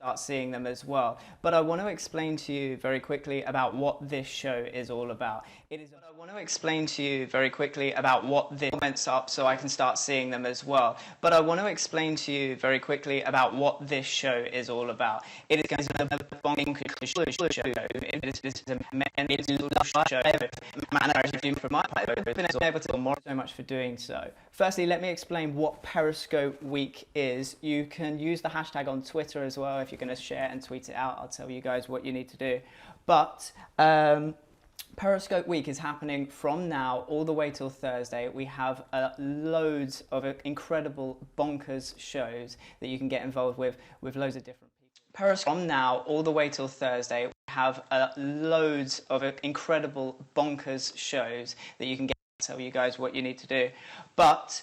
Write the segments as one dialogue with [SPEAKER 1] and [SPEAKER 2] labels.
[SPEAKER 1] start seeing them as well. But I want to explain to you very quickly about what this show is all about. I want to explain to you very quickly about what this comments up so I can start seeing them as well. But I want to explain to you very quickly about what this show is all about. It is going to be a bonkers show. It is a show. From my been able to more so much for doing so. Firstly, let me explain what Periscope Week is. You can use the hashtag on Twitter as well if you're going to share and tweet it out. I'll tell you guys what you need to do. But Periscope Week is happening from now all the way till Thursday. We have loads of incredible bonkers shows that you can get involved with loads of different people. Periscope from now all the way till Thursday. We have loads of incredible bonkers shows that you can get. I'll tell you guys what you need to do. But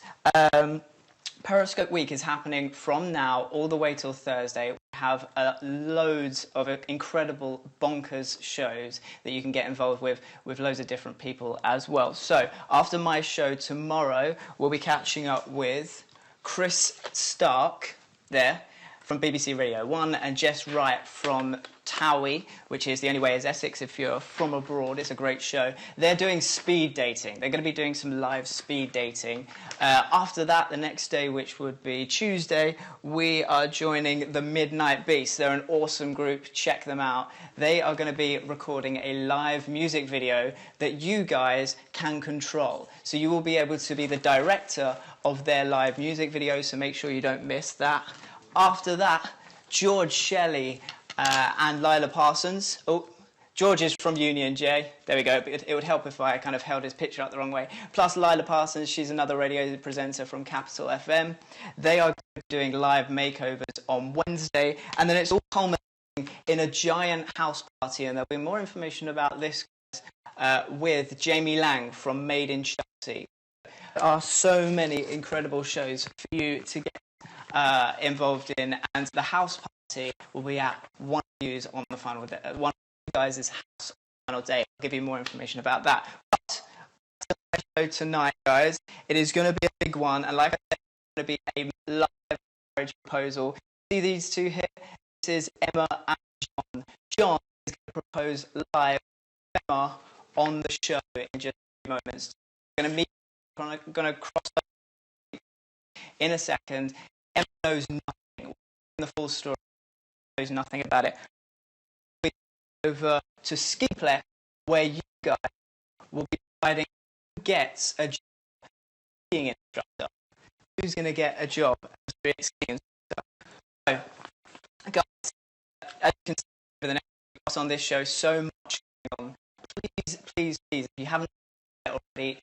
[SPEAKER 1] Periscope Week is happening from now all the way till Thursday. We have loads of incredible bonkers shows that you can get involved with loads of different people as well. So after my show tomorrow, we'll be catching up with Chris Stark there from BBC Radio 1 and Jess Wright from Towie, which is The Only Way is Essex if you're from abroad. It's a great show. They're doing speed dating. They're going to be doing some live speed dating. After that, the next day, which would be Tuesday, we are joining the Midnight Beast. They're an awesome group. Check them out. They are going to be recording a live music video that you guys can control. So you will be able to be the director of their live music video, so make sure you don't miss that. After that, George Shelley and Lila Parsons. Oh, George is from Union J. There we go. It would help if I kind of held his picture up the wrong way. Plus Lila Parsons, she's another radio presenter from Capital FM. They are doing live makeovers on Wednesday, and then it's all culminating in a giant house party, and there'll be more information about this with Jamie Lang from Made in Chelsea. There are so many incredible shows for you to get involved in, and the house party will be at one of you on the final day. One of you guys' house on the final day. I'll give you more information about that. But the show tonight, guys, it is going to be a big one, and like I said, it's going to be a live marriage proposal. See these two here? This is Emma and John. John is going to propose live to Emma on the show in just a few moments. We're going to meet. We're going to cross over in a second. Emma knows nothing. In the full story, knows nothing about it. We go over to Skiplex, where you guys will be deciding who gets a job as a skiing instructor. Who's going to get a job as a skiing instructor? So, guys, as you can see over the next few months on this show, so much going on. Please, if you haven't already,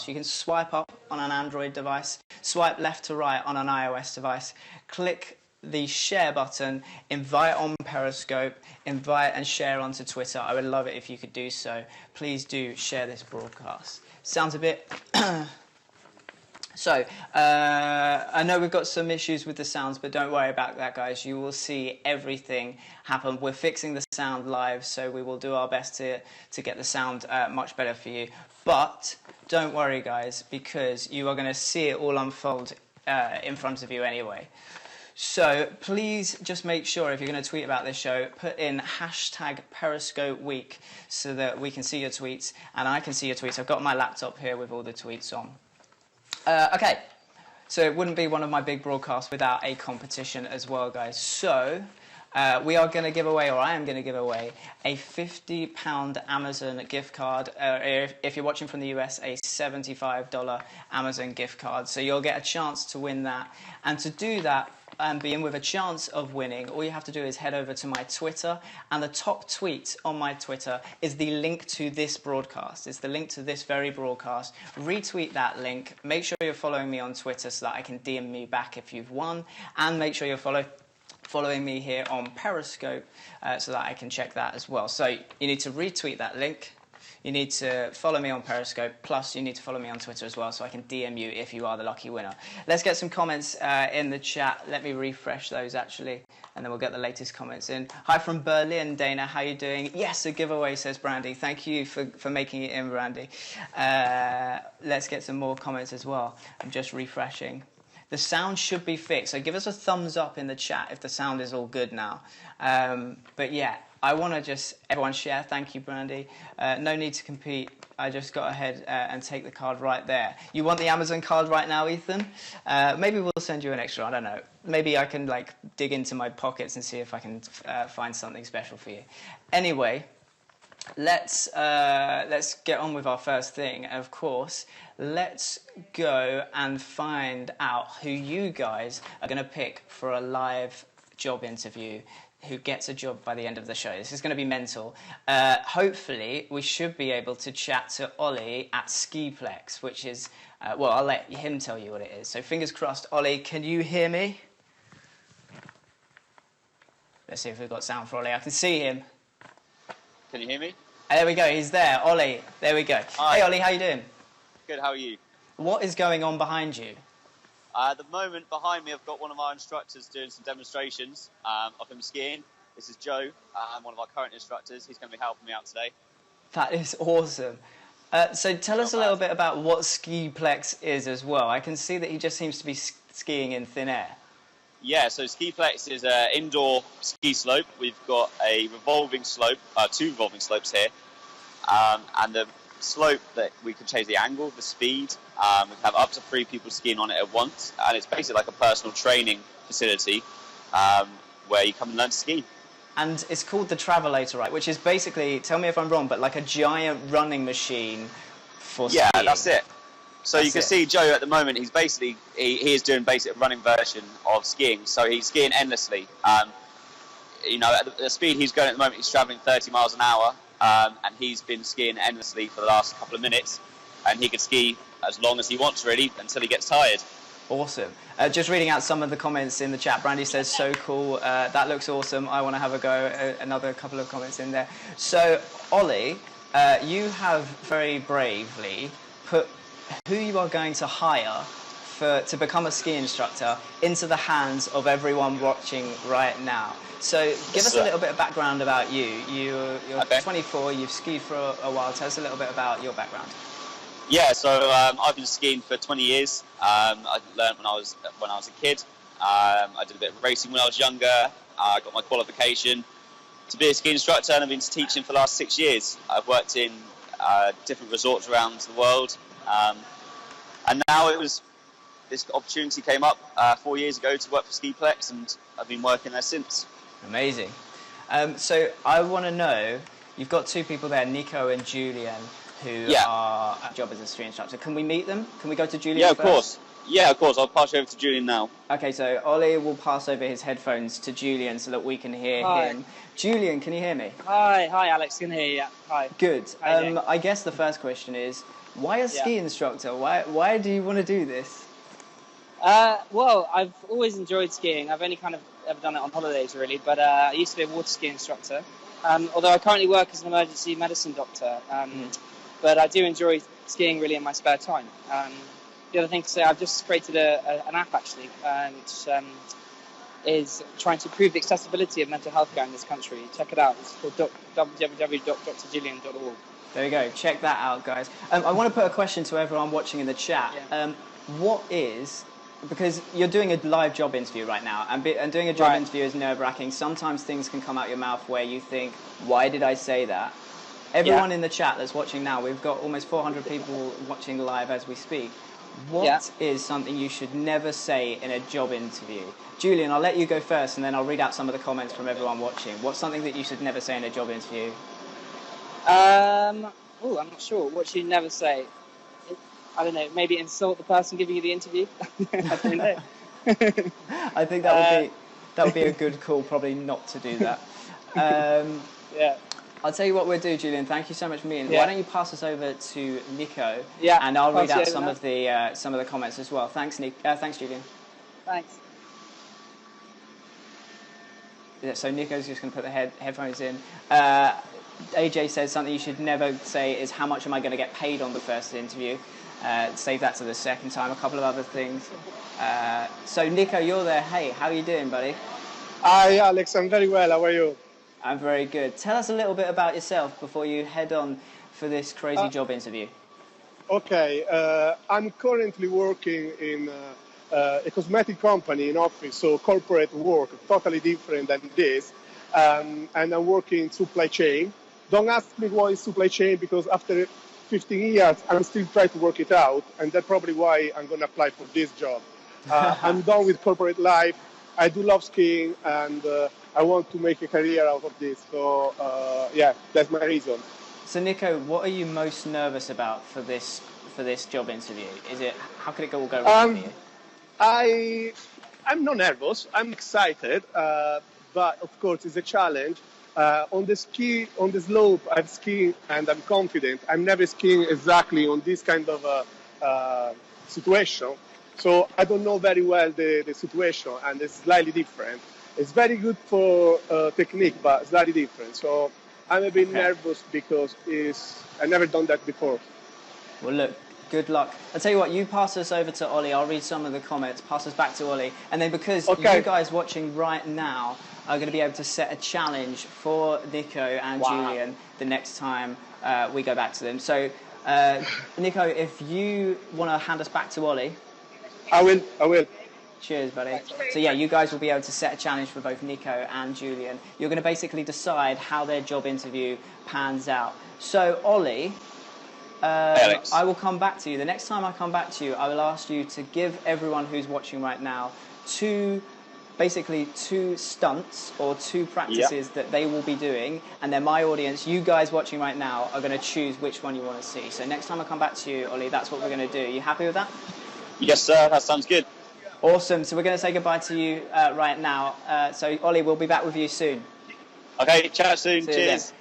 [SPEAKER 1] you can swipe up on an Android device, swipe left to right on an iOS device, click the share button, invite on Periscope, invite and share onto Twitter. I would love it if you could do so. Please do share this broadcast. Sounds a bit... So, I know we've got some issues with the sounds, but don't worry about that, guys. You will see everything happen. We're fixing the sound live, so we will do our best to get the sound much better for you. But don't worry, guys, because you are going to see it all unfold in front of you anyway. So please just make sure, if you're going to tweet about this show, put in hashtag Periscope Week so that we can see your tweets, and I can see your tweets. I've got my laptop here with all the tweets on. Okay, so it wouldn't be one of my big broadcasts without a competition as well, guys. So we are going to give away, or I am going to give away, a £50 Amazon gift card. If you're watching from the US, a $75 Amazon gift card. So you'll get a chance to win that. And to do that, and be in with a chance of winning, all you have to do is head over to my Twitter, and the top tweet on my Twitter is the link to this broadcast. It's the link to this very broadcast. Retweet that link. Make sure you're following me on Twitter so that I can DM me back if you've won, and make sure you're following me here on Periscope so that I can check that as well. So you need to retweet that link. You need to follow me on Periscope, plus you need to follow me on Twitter as well so I can DM you if you are the lucky winner. Let's get some comments in the chat. Let me refresh those, actually, and then we'll get the latest comments in. Hi from Berlin, Dana. How you doing? Yes, a giveaway, says Brandy. Thank you for making it in, Brandy. Let's get some more comments as well. I'm just refreshing. The sound should be fixed, so give us a thumbs up in the chat if the sound is all good now. But yeah, I want to just, everyone share. Thank you, Brandy. No need to compete. I just got ahead and take the card right there. You want the Amazon card right now, Ethan? Maybe we'll send you an extra, I don't know. Maybe I can like dig into my pockets and see if I can find something special for you. Anyway, let's get on with our first thing. Of course, let's go and find out who you guys are going to pick for a live job interview, who gets a job by the end of the show. This is going to be mental. Hopefully, we should be able to chat to Ollie at Skiplex, which is, well, I'll let him tell you what it is. So fingers crossed. Ollie, can you hear me? Let's see if we've got sound for Ollie. I can see him.
[SPEAKER 2] Can you hear me?
[SPEAKER 1] There we go, he's there. Ollie, there we go.
[SPEAKER 2] Hi.
[SPEAKER 1] Hey Ollie, how you doing?
[SPEAKER 2] Good, how are you?
[SPEAKER 1] What is going on behind you?
[SPEAKER 2] At the moment, behind me, I've got one of our instructors doing some demonstrations of him skiing. This is Joe, one of our current instructors. He's going to be helping me out today.
[SPEAKER 1] That is awesome. So tell us a little bit about what Skiplex is as well. I can see that he just seems to be skiing in thin air.
[SPEAKER 2] Yeah, so Skiplex is an indoor ski slope. We've got a revolving slope, two revolving slopes here. And the slope that we can change the angle, the speed. We can have up to 3 people skiing on it at once. And it's basically like a personal training facility where you come and learn to ski.
[SPEAKER 1] And it's called the Travelator, right? Which is basically, tell me if I'm wrong, but like a giant running machine for skiing.
[SPEAKER 2] Yeah, that's it. So you can see Joe at the moment, he's basically, he is doing basically a running version of skiing. So he's skiing endlessly. You know, at the speed he's going at the moment, he's travelling 30 miles an hour. And he's been skiing endlessly for the last couple of minutes. And he can ski as long as he wants, really, until he gets tired.
[SPEAKER 1] Awesome. Just reading out some of the comments in the chat. Brandy says, so cool. That looks awesome. I want to have a go. Another couple of comments in there. So, Ollie, you have very bravely put who you are going to hire to become a ski instructor into the hands of everyone watching right now. So give us a little bit of background about you. You're 24, you've skied for a while. Tell us a little bit about your background.
[SPEAKER 2] Yeah, so I've been skiing for 20 years. I learned when I was a kid. I did a bit of racing when I was younger. I got my qualification to be a ski instructor, and I've been teaching for the last 6 years. I've worked in different resorts around the world. And now this opportunity came up 4 years ago to work for Skiplex, and I've been working there since.
[SPEAKER 1] Amazing. So I want to know, you've got 2 people there, Nico and Julian, who are at job as a ski instructor. Can we meet them? Can we go to Julian first?
[SPEAKER 2] Of course. Yeah, of course. I'll pass you over to Julian now. Okay,
[SPEAKER 1] so Ollie will pass over his headphones to Julian so that we can hear him. Julian, can you hear me?
[SPEAKER 3] Hi, Alex, can hear you. Hi.
[SPEAKER 1] Good. I guess the first question is, why a ski instructor? Why do you want to do this?
[SPEAKER 3] Well, I've always enjoyed skiing. I've only kind of ever done it on holidays, really, but I used to be a water ski instructor. Although I currently work as an emergency medicine doctor, but I do enjoy skiing really in my spare time. The other thing to say, I've just created an app actually, which is trying to improve the accessibility of mental health care in this country. Check it out. It's called www.drjulian.org.
[SPEAKER 1] There you go. Check that out, guys. I want to put a question to everyone watching in the chat.
[SPEAKER 3] Yeah.
[SPEAKER 1] Because you're doing a live job interview right now, and doing a job interview is nerve-wracking. Sometimes things can come out your mouth where you think, why did I say that? Everyone in the chat that's watching now, we've got almost 400 people watching live as we speak. What is something you should never say in a job interview? Julian, I'll let you go first, and then I'll read out some of the comments from everyone watching. What's something that you should never say in a job interview?
[SPEAKER 3] I'm not sure. What should you never say? I don't know. Maybe insult the person giving you the interview. I don't know.
[SPEAKER 1] I think that would be a good call. Probably not to do that.
[SPEAKER 3] Yeah.
[SPEAKER 1] I'll tell you what we'll do, Julian. Thank you so much for meeting.
[SPEAKER 3] Yeah.
[SPEAKER 1] Why don't you pass us over to Nico?
[SPEAKER 3] Yeah.
[SPEAKER 1] And I'll read out some of the comments as well. Thanks, Nick. Thanks, Julian.
[SPEAKER 3] Thanks.
[SPEAKER 1] Yeah, so Nico's just going to put the headphones in. AJ says something you should never say is how much am I going to get paid on the first interview. Save that to the second time. A couple of other things. So Nico, you're there. Hey, how are you doing, buddy?
[SPEAKER 4] Hi, Alex. I'm very well. How are you?
[SPEAKER 1] I'm very good. Tell us a little bit about yourself before you head on for this crazy job interview.
[SPEAKER 4] Okay. I'm currently working in a cosmetic company in office, so corporate work, totally different than this. And I'm working in supply chain. Don't ask me what is supply chain because after 15 years, I'm still trying to work it out, and that's probably why I'm going to apply for this job. I'm done with corporate life. I do love skiing, and I want to make a career out of this. So, yeah, that's my reason.
[SPEAKER 1] So, Nico, what are you most nervous about for this job interview? How could it all go wrong for you?
[SPEAKER 4] I'm not nervous. I'm excited, but of course it's a challenge. On the slope, I'm skiing and I'm confident. I'm never skiing exactly on this kind of situation, so I don't know very well the situation, and it's slightly different. It's very good for technique, but slightly different. So I'm a bit nervous because I've never done that before.
[SPEAKER 1] Well, look, good luck. I'll tell you what, you pass us over to Ollie. I'll read some of the comments, pass us back to Ollie. And then because you guys watching right now are going to be able to set a challenge for Nico and Julian the next time we go back to them. So, Nico, if you want to hand us back to Ollie.
[SPEAKER 4] I will.
[SPEAKER 1] Cheers, buddy. So yeah, you guys will be able to set a challenge for both Nico and Julian. You're going to basically decide how their job interview pans out. So, Ollie,
[SPEAKER 2] Alex.
[SPEAKER 1] I will come back to you. The next time I come back to you, I will ask you to give everyone who's watching right now two stunts or two practices that they will be doing, and then my audience, you guys watching right now, are going to choose which one you want to see. So next time I come back to you, Ollie, that's what we're going to do. You happy with that?
[SPEAKER 2] Yes, sir. That sounds good.
[SPEAKER 1] Awesome. So we're going to say goodbye to you right now. So Ollie, we'll be back with you soon.
[SPEAKER 2] Okay, chat soon. Cheers.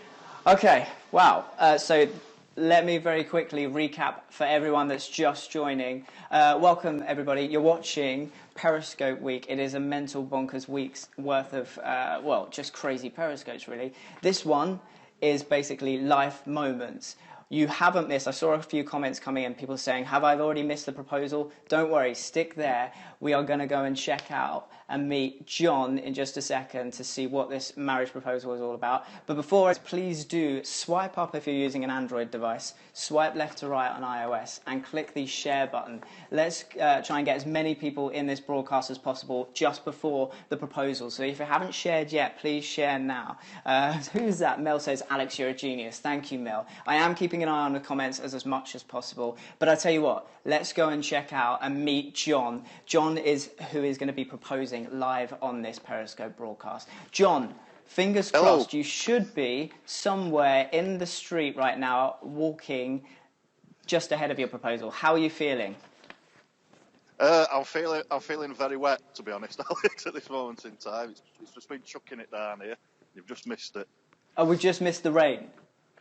[SPEAKER 1] Okay. Wow. So let me very quickly recap for everyone that's just joining. Welcome, everybody. You're watching Periscope Week. It is a mental bonkers week's worth of, just crazy Periscopes, really. This one is basically life moments. You haven't missed, I saw a few comments coming in, people saying, have I already missed the proposal? Don't worry, stick there. We are going to go and check out and meet John in just a second to see what this marriage proposal is all about. But before, please do swipe up if you're using an Android device, swipe left to right on iOS, and click the share button. Let's try and get as many people in this broadcast as possible just before the proposal. So if you haven't shared yet, please share now. Who's that? Mel says, Alex, you're a genius. Thank you, Mel. I am keeping an eye on the comments as much as possible. But I tell you what, let's go and check out and meet John. John is who is going to be proposing live on this Periscope broadcast. John, fingers crossed, you should be somewhere in the street right now, walking just ahead of your proposal. How are you feeling?
[SPEAKER 5] I'm feeling very wet, to be honest, Alex, at this moment in time. It's just been chucking it down here. You've just missed it.
[SPEAKER 1] Oh, we've just missed the rain.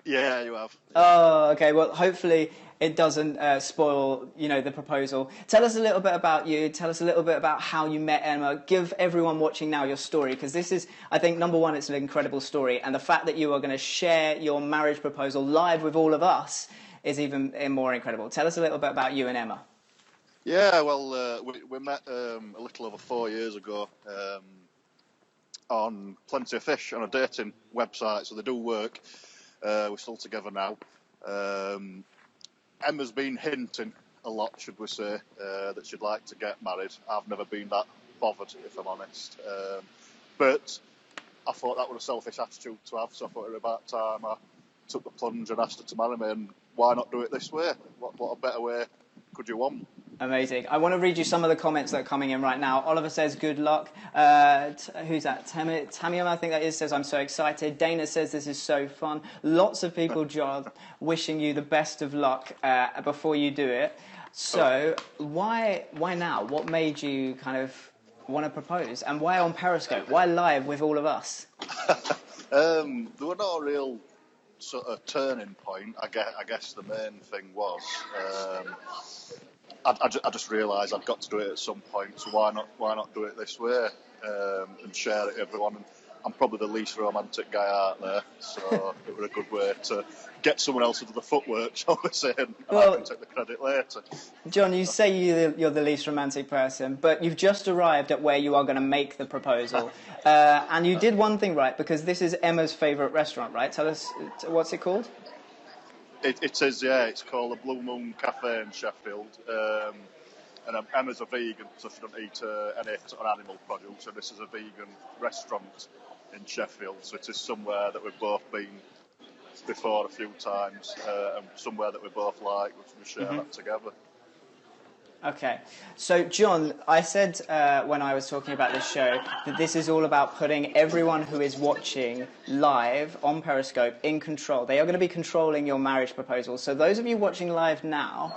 [SPEAKER 5] Yeah, you have.
[SPEAKER 1] Oh, okay. Well, hopefully it doesn't spoil, the proposal. Tell us a little bit about you. Tell us a little bit about how you met Emma. Give everyone watching now your story, because this is, I think, number one, it's an incredible story. And the fact that you are going to share your marriage proposal live with all of us is even more incredible. Tell us a little bit about you and Emma.
[SPEAKER 5] Yeah, well, we met a little over 4 years ago on Plenty of Fish, on a dating website, so they do work. We're still together now. Emma's been hinting a lot, should we say, that she'd like to get married. I've never been that bothered, if I'm honest. But I thought that was a selfish attitude to have, so I thought it was about time I took the plunge and asked her to marry me, and why not do it this way? What a better way could you want?
[SPEAKER 1] Amazing. I want to read you some of the comments that are coming in right now. Oliver says, good luck. Who's that? Tamiam, I think that is, says, I'm so excited. Dana says, this is so fun. Lots of people, John, wishing you the best of luck before you do it. So why now? What made you kind of want to propose? And why on Periscope? Why live with all of us?
[SPEAKER 5] There were no real sort of turning point. I guess the main thing was... I just realised I'd got to do it at some point, so why not do it this way and share it with everyone? And I'm probably the least romantic guy out there, so it was a good way to get someone else to do the footwork, shall we say, and I can take the credit later.
[SPEAKER 1] John, you say you're the least romantic person, but you've just arrived at where you are going to make the proposal, and you did one thing right, because this is Emma's favourite restaurant, right? Tell us, what's it called?
[SPEAKER 5] It is, yeah. It's called the Blue Moon Cafe in Sheffield. And Emma's a vegan, so she don't eat any sort of animal produce. And this is a vegan restaurant in Sheffield, so it is somewhere that we've both been before a few times, and somewhere that we both like. We share that together.
[SPEAKER 1] Okay, so John, I said when I was talking about this show that this is all about putting everyone who is watching live on Periscope in control. They are going to be controlling your marriage proposal. So those of you watching live now,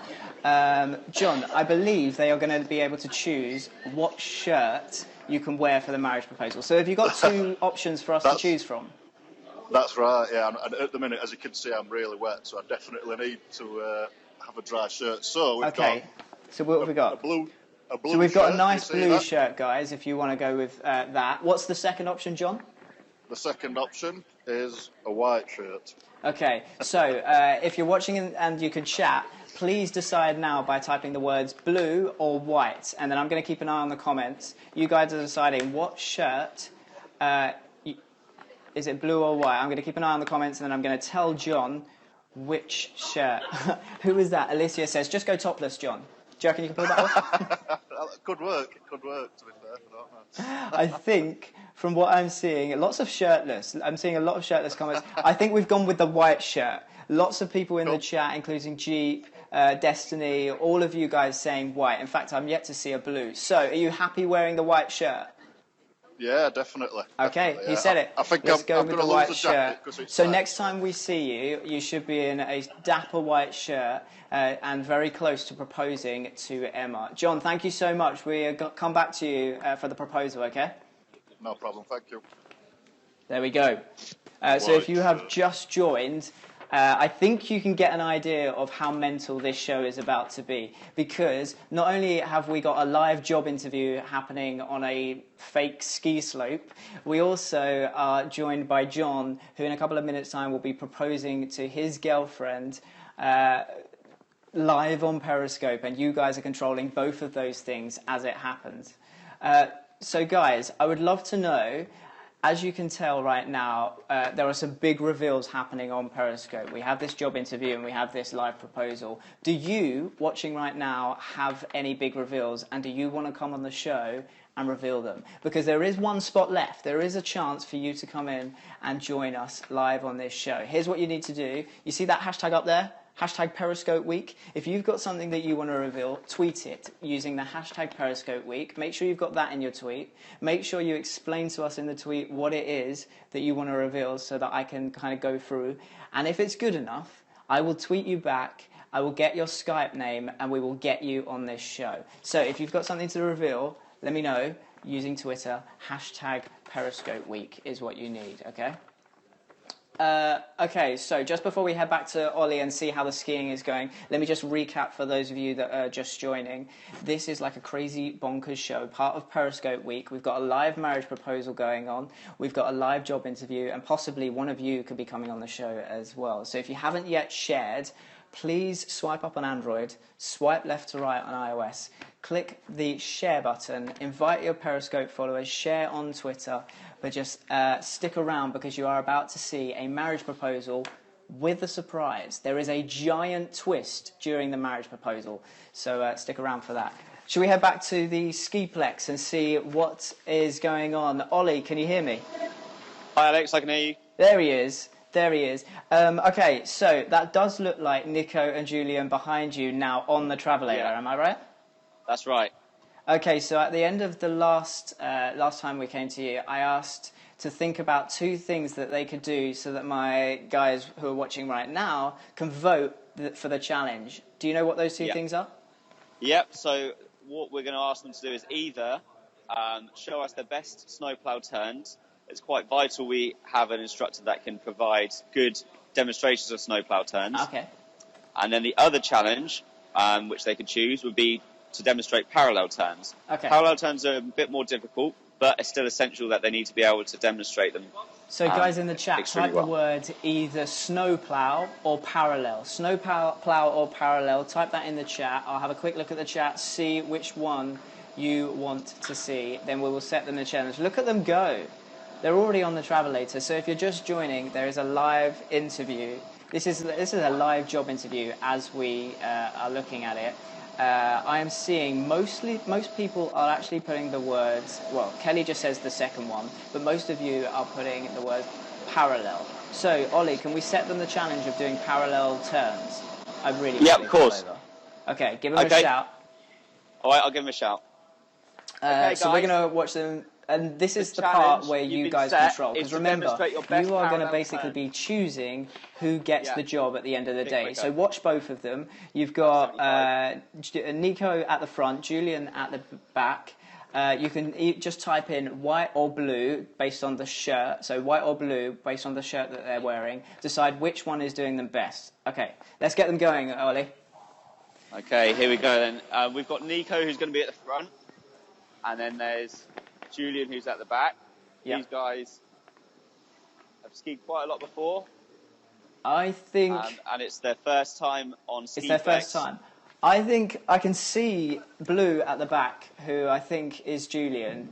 [SPEAKER 1] John, I believe they are going to be able to choose what shirt you can wear for the marriage proposal. So have you got two options for us to choose from?
[SPEAKER 5] That's right, yeah. And at the minute, as you can see, I'm really wet, so I definitely need to have a dry shirt. So we've got...
[SPEAKER 1] So what have we got?
[SPEAKER 5] A blue
[SPEAKER 1] so we've got
[SPEAKER 5] shirt.
[SPEAKER 1] a nice blue shirt, guys, if you want to go with that. What's the second option, John?
[SPEAKER 5] The second option is a white shirt.
[SPEAKER 1] Okay, so if you're watching and you can chat, please decide now by typing the words blue or white, and then I'm going to keep an eye on the comments. You guys are deciding what shirt, is it blue or white? I'm going to keep an eye on the comments, and then I'm going to tell John which shirt. Who is that? Alicia says, just go topless, John. Do you reckon you can pull that off?
[SPEAKER 5] Could work, to be fair. I don't know.
[SPEAKER 1] I think, from what I'm seeing, lots of shirtless. I'm seeing a lot of shirtless comments. I think we've gone with the white shirt. Lots of people in the chat, including Jeep, Destiny, all of you guys saying white. In fact, I'm yet to see a blue. So, are you happy wearing the white shirt?
[SPEAKER 5] Yeah, definitely.
[SPEAKER 1] Okay,
[SPEAKER 5] definitely,
[SPEAKER 1] he said it.
[SPEAKER 5] I think
[SPEAKER 1] Let's
[SPEAKER 5] I'm
[SPEAKER 1] go with the white shirt. So
[SPEAKER 5] tight.
[SPEAKER 1] next time we see you, you should be in a dapper white shirt and very close to proposing to Emma. John, thank you so much. We'll come back to you for the proposal, okay?
[SPEAKER 5] No problem, thank you.
[SPEAKER 1] There we go. So if you have just joined, I think you can get an idea of how mental this show is about to be, because not only have we got a live job interview happening on a fake ski slope, we also are joined by John, who in a couple of minutes' time will be proposing to his girlfriend live on Periscope, and you guys are controlling both of those things as it happens. So guys, I would love to know, as you can tell right now, there are some big reveals happening on Periscope. We have this job interview and we have this live proposal. Do you, watching right now, have any big reveals, and do you want to come on the show and reveal them? Because there is one spot left. There is a chance for you to come in and join us live on this show. Here's what you need to do. You see that hashtag up there? Hashtag Periscope Week. If you've got something that you want to reveal, tweet it using the hashtag Periscope Week. Make sure you've got that in your tweet. Make sure you explain to us in the tweet what it is that you want to reveal so that I can kind of go through. And if it's good enough, I will tweet you back, I will get your Skype name, and we will get you on this show. So if you've got something to reveal, let me know using Twitter. Hashtag Periscope Week is what you need, okay? Okay, so just before we head back to Ollie and see how the skiing is going, let me just recap for those of you that are just joining. This is like a crazy bonkers show, part of Periscope Week. We've got a live marriage proposal going on. We've got a live job interview, and possibly one of you could be coming on the show as well. So if you haven't yet shared, please swipe up on Android, swipe left to right on iOS, click the share button, invite your Periscope followers, share on Twitter, but just stick around because you are about to see a marriage proposal with a surprise. There is a giant twist during the marriage proposal, so stick around for that. Should we head back to the skiplex and see what is going on? Ollie, can you hear me?
[SPEAKER 2] Hi Alex, I can hear you.
[SPEAKER 1] There he is. There he is. Okay, so that does look like Nico and Julian behind you now on the travelator, am I right?
[SPEAKER 2] That's right.
[SPEAKER 1] Okay, so at the end of the last time we came to you, I asked to think about two things that they could do so that my guys who are watching right now can vote for the challenge. Do you know what those two things are?
[SPEAKER 2] Yep, so what we're going to ask them to do is either show us their best snowplow turns. It's quite vital we have an instructor that can provide good demonstrations of snowplow turns.
[SPEAKER 1] Okay.
[SPEAKER 2] And then the other challenge, which they could choose, would be to demonstrate parallel turns.
[SPEAKER 1] Okay.
[SPEAKER 2] Parallel turns are a bit more difficult, but it's still essential that they need to be able to demonstrate them.
[SPEAKER 1] So guys in the chat, type the
[SPEAKER 2] well.
[SPEAKER 1] word either snowplow or parallel. Snowplow or parallel, type that in the chat. I'll have a quick look at the chat, see which one you want to see. Then we will set them the challenge. Look at them go. They're already on the travelator. So if you're just joining, there is a live interview. This is a live job interview as we are looking at it. I am seeing most people are actually putting the words, well, Kelly just says the second one, but most of you are putting the word parallel. So, Ollie, can we set them the challenge of doing parallel turns? I really
[SPEAKER 2] Yeah,
[SPEAKER 1] hope
[SPEAKER 2] of
[SPEAKER 1] they fall
[SPEAKER 2] course.
[SPEAKER 1] over. Okay, give them a shout.
[SPEAKER 2] All right, I'll give him a shout.
[SPEAKER 1] So we're going to watch them, and this is the part where you guys control. Because remember, you are going to basically be choosing who gets the job at the end of the day. So watch both of them. You've got Nico at the front, Julian at the back. You can just type in white or blue based on the shirt. So white or blue based on the shirt that they're wearing. Decide which one is doing them best. Okay, let's get them going, Ollie.
[SPEAKER 2] Okay, here we go then. We've got Nico, who's going to be at the front. And then there's Julian, who's at the back. Yep. These guys have skied quite a lot before.
[SPEAKER 1] I think...
[SPEAKER 2] and it's their first time on ski.
[SPEAKER 1] It's their first time. I think I can see Blue at the back, who I think is Julian.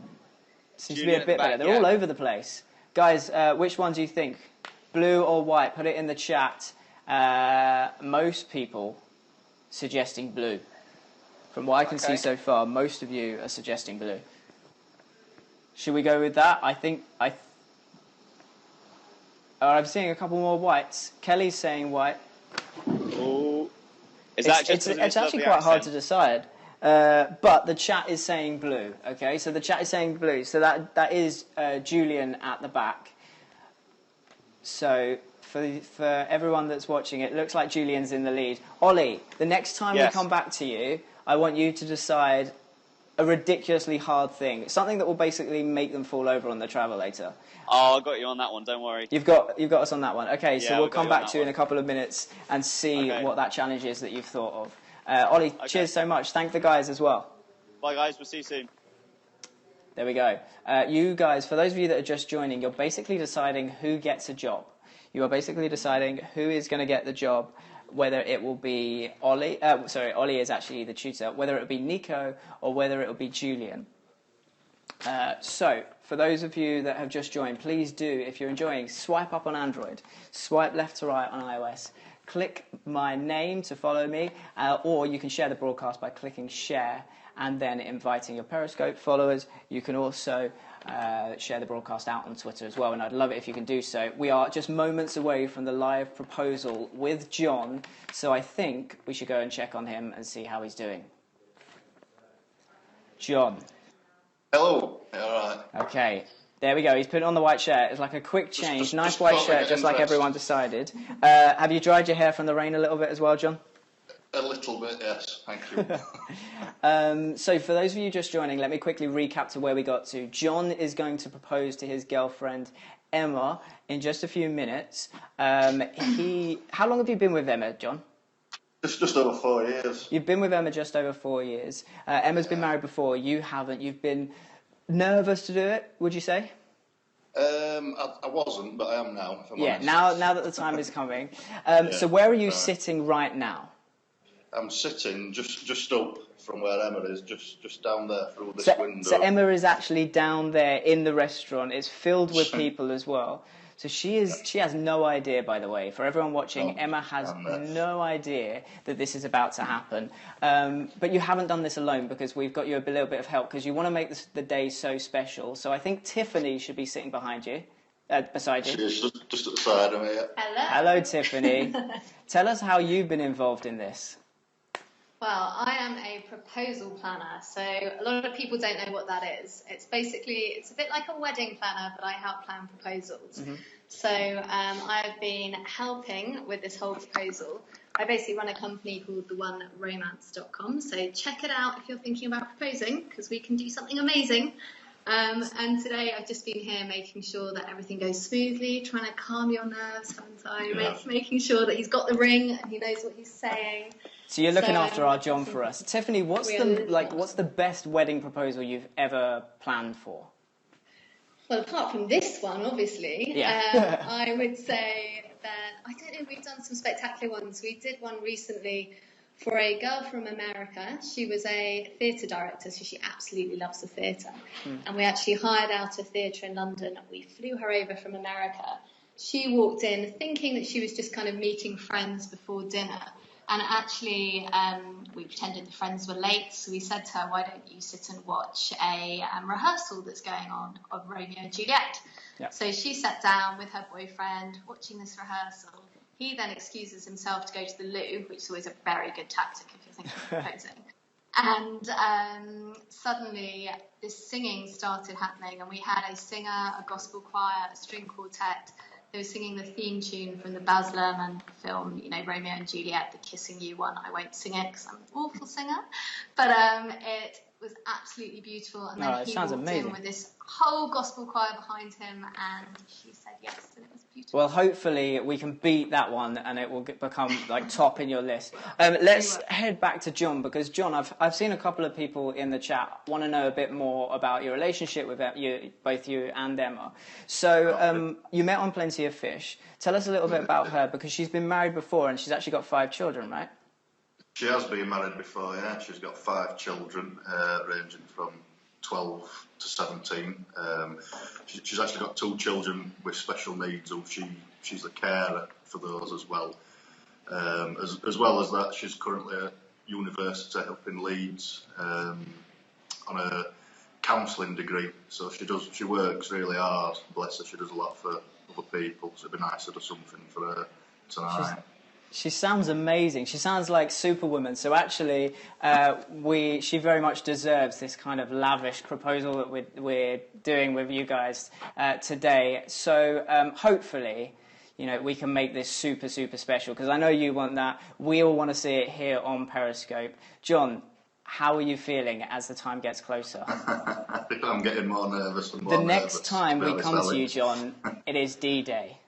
[SPEAKER 1] Seems to be a bit better. They're all over the place. Guys, which one do you think? Blue or white? Put it in the chat. Most people suggesting blue. From what I can see so far, most of you are suggesting blue. Should we go with that? I'm seeing a couple more whites. Kelly's saying white.
[SPEAKER 2] Ooh. It's
[SPEAKER 1] actually quite hard to decide. But the chat is saying blue. Okay, so the chat is saying blue. So that is Julian at the back. So for everyone that's watching, it looks like Julian's in the lead. Ollie, the next time we come back to you, I want you to decide a ridiculously hard thing, something that will basically make them fall over on the travel later.
[SPEAKER 2] Oh, I got you on that one. Don't worry.
[SPEAKER 1] You've got us on that one. Okay, so we'll come back to you in a couple of minutes and see what that challenge is that you've thought of. Ollie, cheers so much. Thank the guys as well.
[SPEAKER 2] Bye, guys. We'll see you soon.
[SPEAKER 1] There we go. You guys, for those of you that are just joining, you're basically deciding who gets a job. You are basically deciding who is going to get the job, whether it will be Ollie. Ollie is actually the tutor. Whether it will be Nico or whether it will be Julian. So, for those of you that have just joined, please do, if you're enjoying, swipe up on Android, swipe left to right on iOS, click my name to follow me, or you can share the broadcast by clicking share and then inviting your Periscope followers. You can also share the broadcast out on Twitter as well, and I'd love it if you can do so. We are just moments away from the live proposal with John, so I think we should go and check on him and see how he's doing. John.
[SPEAKER 5] Hello. All right.
[SPEAKER 1] Okay. There we go. He's put on the white shirt. It's like a quick change. Nice white shirt, just like everyone decided. Have you dried your hair from the rain a little bit as well, John?
[SPEAKER 5] A little bit, yes. Thank you.
[SPEAKER 1] So for those of you just joining, let me quickly recap to where we got to. John is going to propose to his girlfriend, Emma, in just a few minutes. How long have you been with Emma, John?
[SPEAKER 5] Just over 4 years.
[SPEAKER 1] You've been with Emma just over 4 years. Emma's been married before. You haven't. You've been nervous to do it, would you say?
[SPEAKER 5] I wasn't, but I am now. If I'm honest.
[SPEAKER 1] Now that the time is coming. So where are you sitting right now?
[SPEAKER 5] I'm sitting just up from where Emma is, just down there through this window.
[SPEAKER 1] So Emma is actually down there in the restaurant. It's filled with people as well. So she has no idea, by the way. For everyone watching, Emma has no idea that this is about to happen. But you haven't done this alone, because we've got you a little bit of help, because you want to make the day so special. So I think Tiffany should be sitting behind you, beside you.
[SPEAKER 5] She's just at the side of me.
[SPEAKER 6] Hello.
[SPEAKER 1] Hello, Tiffany. Tell us how you've been involved in this.
[SPEAKER 6] Well, I am a proposal planner, so a lot of people don't know what that is. It's a bit like a wedding planner, but I help plan proposals. Mm-hmm. So I've been helping with this whole proposal. I basically run a company called theoneromance.com, so check it out if you're thinking about proposing, because we can do something amazing. And today I've just been here making sure that everything goes smoothly, trying to calm your nerves, haven't I? Making sure that he's got the ring and he knows what he's saying.
[SPEAKER 1] So you're looking after our John for us. Tiffany, what's the best wedding proposal you've ever planned for?
[SPEAKER 6] Well, apart from this one, obviously, I would say that, I don't know, we've done some spectacular ones. We did one recently for a girl from America. She was a theatre director, so she absolutely loves the theatre. And we actually hired out a theatre in London. We flew her over from America. She walked in thinking that she was just kind of meeting friends before dinner. And actually, we pretended the friends were late, so we said to her, why don't you sit and watch a rehearsal that's going on of Romeo and Juliet?
[SPEAKER 1] Yeah.
[SPEAKER 6] So she sat down with her boyfriend, watching this rehearsal. He then excuses himself to go to the loo, which is always a very good tactic if you're thinking of proposing. And suddenly this singing started happening, and we had a singer, a gospel choir, a string quartet. They were singing the theme tune from the Baz Luhrmann film, you know, Romeo and Juliet, the Kissing You one. I won't sing it because I'm an awful singer. But it was absolutely beautiful. And then he walked in with this whole gospel choir behind him, and she said yes, and it was beautiful.
[SPEAKER 1] Well, hopefully we can beat that one, and it will become like top in your list. Let's head back to John, because John, I've seen a couple of people in the chat want to know a bit more about your relationship with both you and Emma. So you met on Plenty of Fish. Tell us a little bit about her, because she's been married before and she's actually got 5 children, right?
[SPEAKER 5] She has been married before, yeah. She's got 5 children, ranging from 12 to 17. She's actually got 2 children with special needs, who she's a carer for those as well. As well as that, she's currently at university up in Leeds on a counselling degree. So she works really hard, bless her. She does a lot for other people, so it'd be nice to do something for her tonight.
[SPEAKER 1] She sounds amazing. She sounds like Superwoman. So actually, she very much deserves this kind of lavish proposal that we're doing with you guys today. So hopefully, you know, we can make this super, super special, because I know you want that. We all want to see it here on Periscope. John, how are you feeling as the time gets closer?
[SPEAKER 5] I think I'm getting more nervous and more
[SPEAKER 1] The
[SPEAKER 5] nervous.
[SPEAKER 1] next time we come to you, John, it is D-Day.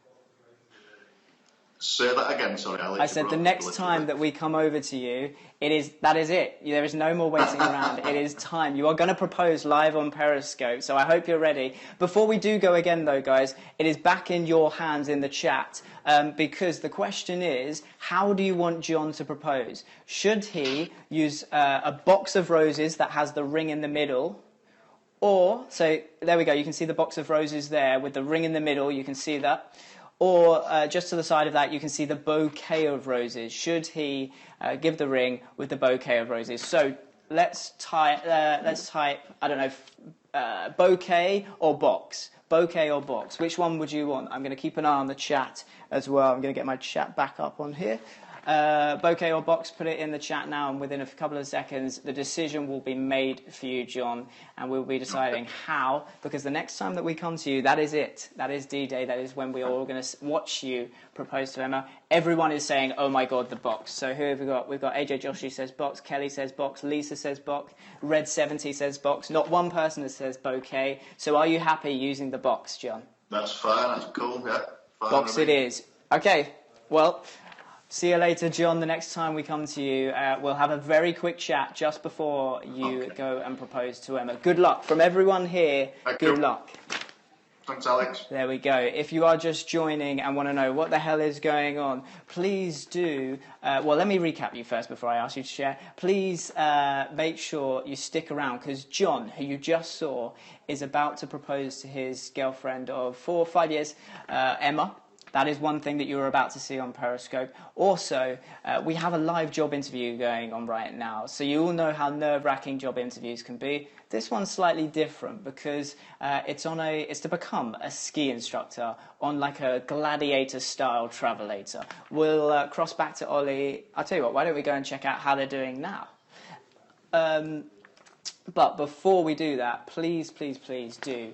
[SPEAKER 5] Say that again, sorry, Alex.
[SPEAKER 1] I said the next time that we come over to you, that is it. There is no more waiting around. It is time. You are going to propose live on Periscope, so I hope you're ready. Before we do go again, though, guys, it is back in your hands in the chat, because the question is, how do you want John to propose? Should he use a box of roses that has the ring in the middle? Or, so there we go, you can see the box of roses there with the ring in the middle, you can see that. Or just to the side of that, you can see the bouquet of roses. Should he give the ring with the bouquet of roses? So let's type, I don't know, bouquet or box? Bouquet or box? Which one would you want? I'm going to keep an eye on the chat as well. I'm going to get my chat back up on here. Bouquet or box, put it in the chat now, and within a couple of seconds the decision will be made for you, John, and we'll be deciding how, because the next time that we come to you, that is it. That is D-Day. That is when we're all going to watch you propose to Emma. Everyone is saying, oh my God, the box. So who have we got? We've got AJ Joshi says box, Kelly says box, Lisa says box, Red70 says box. Not one person that says bouquet. So are you happy using the box, John?
[SPEAKER 5] That's fine, that's cool, yeah. Fine,
[SPEAKER 1] box it is. Okay, well, see you later, John. The next time we come to you, we'll have a very quick chat just before you go and propose to Emma. Good luck. From everyone here, good luck.
[SPEAKER 5] Thanks, Alex.
[SPEAKER 1] There we go. If you are just joining and want to know what the hell is going on, please do... well, let me recap you first before I ask you to share. Please make sure you stick around, because John, who you just saw, is about to propose to his girlfriend of 4 or 5 years, Emma. That is one thing that you're about to see on Periscope. Also, we have a live job interview going on right now, so you all know how nerve-wracking job interviews can be. This one's slightly different because it's to become a ski instructor on like a gladiator-style travelator. We'll cross back to Ollie. I'll tell you what, why don't we go and check out how they're doing now? But before we do that, please, please, please do,